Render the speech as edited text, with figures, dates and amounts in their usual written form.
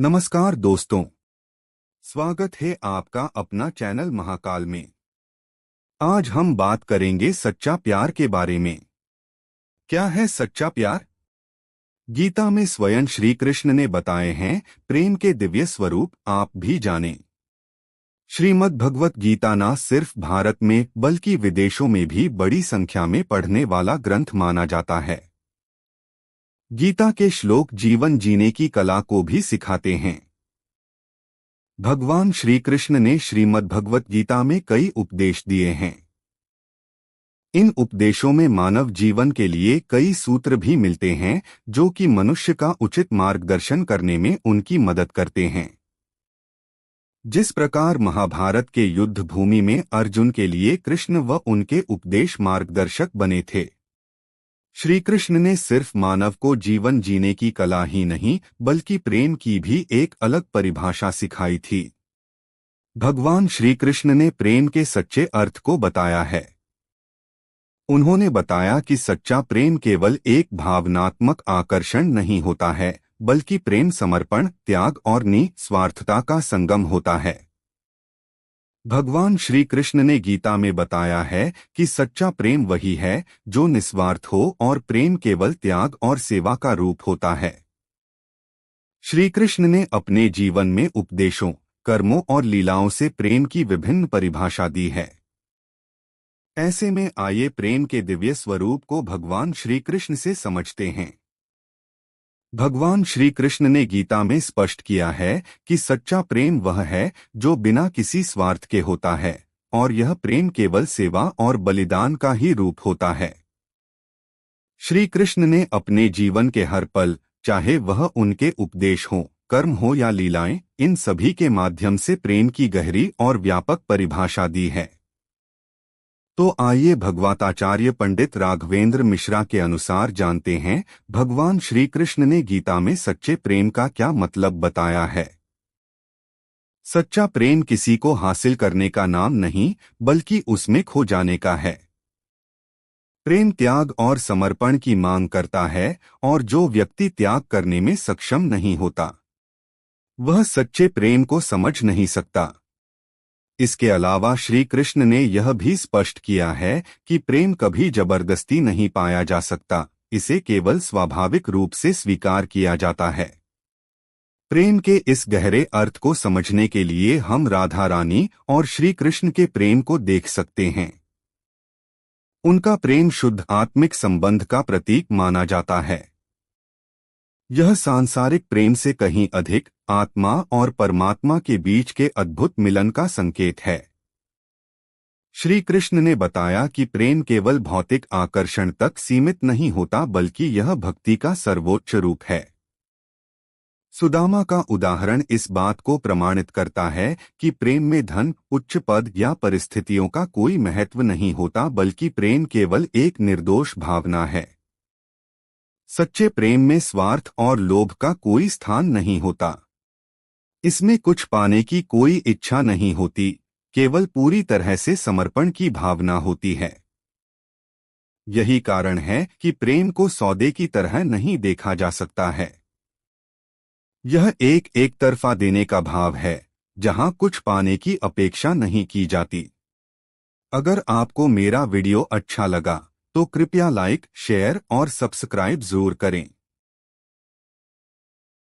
नमस्कार दोस्तों, स्वागत है आपका अपना चैनल महाकाल में। आज हम बात करेंगे सच्चा प्यार के बारे में। क्या है सच्चा प्यार? गीता में स्वयं श्री कृष्ण ने बताए हैं, प्रेम के दिव्य स्वरूप आप भी जानें। श्रीमद् भगवत गीता न सिर्फ भारत में बल्कि विदेशों में भी बड़ी संख्या में पढ़ने वाला ग्रंथ माना जाता है। गीता के श्लोक जीवन जीने की कला को भी सिखाते हैं। भगवान श्री कृष्ण ने श्रीमद् भगवत गीता में कई उपदेश दिए हैं। इन उपदेशों में मानव जीवन के लिए कई सूत्र भी मिलते हैं जो कि मनुष्य का उचित मार्गदर्शन करने में उनकी मदद करते हैं। जिस प्रकार महाभारत के युद्ध भूमि में अर्जुन के लिए कृष्ण व उनके उपदेश मार्गदर्शक बने थे, श्री कृष्ण ने सिर्फ मानव को जीवन जीने की कला ही नहीं बल्कि प्रेम की भी एक अलग परिभाषा सिखाई थी। भगवान श्री कृष्ण ने प्रेम के सच्चे अर्थ को बताया है। उन्होंने बताया कि सच्चा प्रेम केवल एक भावनात्मक आकर्षण नहीं होता है, बल्कि प्रेम समर्पण, त्याग और निस्वार्थता का संगम होता है। भगवान श्री कृष्ण ने गीता में बताया है कि सच्चा प्रेम वही है जो निस्वार्थ हो और प्रेम केवल त्याग और सेवा का रूप होता है। श्री कृष्ण ने अपने जीवन में उपदेशों, कर्मों और लीलाओं से प्रेम की विभिन्न परिभाषा दी है। ऐसे में आइए प्रेम के दिव्य स्वरूप को भगवान श्री कृष्ण से समझते हैं। भगवान श्री कृष्ण ने गीता में स्पष्ट किया है कि सच्चा प्रेम वह है जो बिना किसी स्वार्थ के होता है, और यह प्रेम केवल सेवा और बलिदान का ही रूप होता है। श्री कृष्ण ने अपने जीवन के हर पल, चाहे वह उनके उपदेश हो, कर्म हो या लीलाएं, इन सभी के माध्यम से प्रेम की गहरी और व्यापक परिभाषा दी है। तो आइए भगवताचार्य पंडित राघवेंद्र मिश्रा के अनुसार जानते हैं भगवान श्री कृष्ण ने गीता में सच्चे प्रेम का क्या मतलब बताया है। सच्चा प्रेम किसी को हासिल करने का नाम नहीं बल्कि उसमें खो जाने का है। प्रेम त्याग और समर्पण की मांग करता है, और जो व्यक्ति त्याग करने में सक्षम नहीं होता वह सच्चे प्रेम को समझ नहीं सकता। इसके अलावा श्री कृष्ण ने यह भी स्पष्ट किया है कि प्रेम कभी जबरदस्ती नहीं पाया जा सकता, इसे केवल स्वाभाविक रूप से स्वीकार किया जाता है। प्रेम के इस गहरे अर्थ को समझने के लिए हम राधा रानी और श्री कृष्ण के प्रेम को देख सकते हैं। उनका प्रेम शुद्ध आत्मिक संबंध का प्रतीक माना जाता है। यह सांसारिक प्रेम से कहीं अधिक आत्मा और परमात्मा के बीच के अद्भुत मिलन का संकेत है। श्री कृष्ण ने बताया कि प्रेम केवल भौतिक आकर्षण तक सीमित नहीं होता बल्कि यह भक्ति का सर्वोच्च रूप है। सुदामा का उदाहरण इस बात को प्रमाणित करता है कि प्रेम में धन, उच्च पद या परिस्थितियों का कोई महत्व नहीं होता बल्कि प्रेम केवल एक निर्दोष भावना है। सच्चे प्रेम में स्वार्थ और लोभ का कोई स्थान नहीं होता। इसमें कुछ पाने की कोई इच्छा नहीं होती, केवल पूरी तरह से समर्पण की भावना होती है। यही कारण है कि प्रेम को सौदे की तरह नहीं देखा जा सकता है। यह एक तरफा देने का भाव है, जहां कुछ पाने की अपेक्षा नहीं की जाती। अगर आपको मेरा वीडियो अच्छा लगा तो कृपया लाइक, शेयर और सब्सक्राइब जरूर करें।